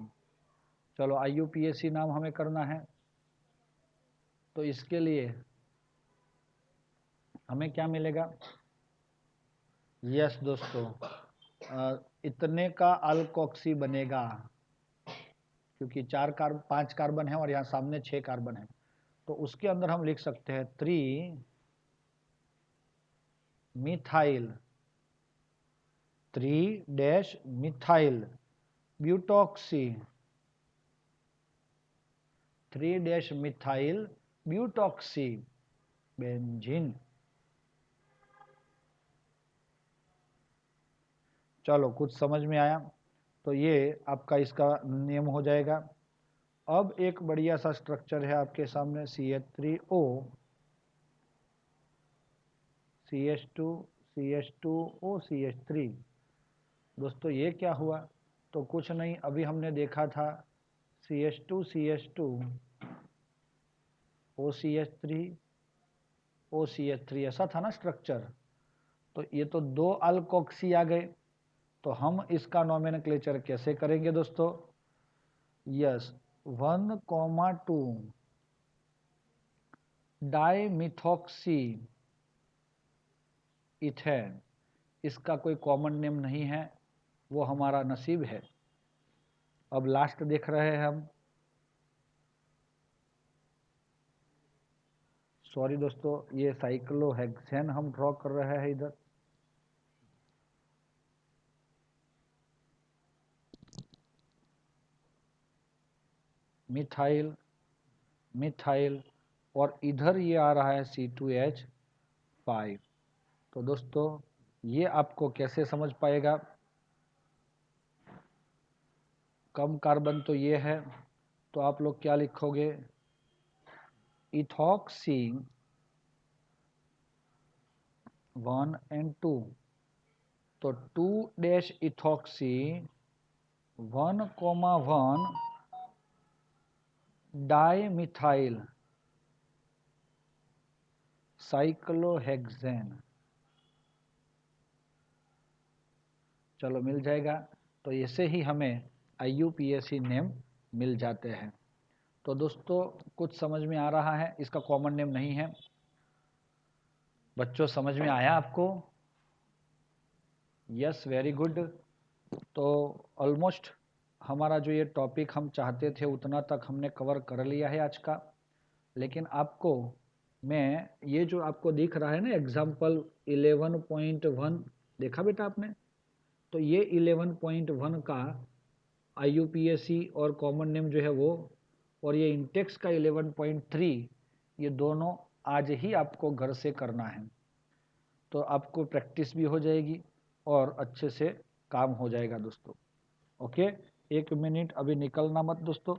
चलो IUPAC नाम हमें करना है, तो इसके लिए हमें क्या मिलेगा? यस दोस्तों, इतने का अल्कोक्सी बनेगा, क्योंकि 5 कार्बन है और यहाँ सामने 6 कार्बन है, तो उसके अंदर हम लिख सकते हैं 3 मिथाइल 3 मिथाइल ब्यूटॉक्सी 3 मिथाइल ब्यूटॉक्सी बेंजीन। चलो कुछ समझ में आया, तो ये आपका इसका नियम हो जाएगा। अब एक बढ़िया सा स्ट्रक्चर है आपके सामने, CH3O CH2 CH2O CH3। दोस्तों ये क्या हुआ? तो कुछ नहीं, अभी हमने देखा था CH2 CH2 OCH3 OCH3, ऐसा था ना स्ट्रक्चर। तो ये तो 2 अल्कोक्सी आ गए, तो हम इसका नोमेनक्लेचर कैसे करेंगे दोस्तों? यस, 1,2 डाइमिथॉक्सी इथेन, इसका कोई कॉमन नेम नहीं है, वो हमारा नसीब है। अब लास्ट देख रहे हैं हम, सॉरी दोस्तों, ये साइक्लोहेक्सेन हम ड्रॉ कर रहे हैं इधर। मिथाइल मिथाइल, और इधर ये आ रहा है C2H5। तो दोस्तों ये आपको कैसे समझ पाएगा? कम कार्बन तो ये है, तो आप लोग क्या लिखोगे? इथॉक्सी 1 एंड 2, तो 2 इथॉक्सी 1,1 डाइमिथाइल साइक्लोहेक्सेन। चलो मिल जाएगा। तो ऐसे ही हमें IUPAC नेम मिल जाते हैं। तो दोस्तों कुछ समझ में आ रहा है, इसका कॉमन नेम नहीं है। बच्चों समझ में आया आपको? Yes, very good. तो ऑलमोस्ट हमारा जो ये टॉपिक हम चाहते थे उतना तक हमने कवर कर लिया है आज का। लेकिन आपको मैं ये जो आपको दिख रहा है ना एग्जाम्पल 11.1, देखा बेटा आपने? तो ये 11.1 का IUPAC और कॉमन नेम जो है वो, और ये इंटेक्स का 11.3, ये दोनों आज ही आपको घर से करना है। तो आपको प्रैक्टिस भी हो जाएगी और अच्छे से काम हो जाएगा दोस्तों। ओके, 1 मिनट, अभी निकलना मत दोस्तों।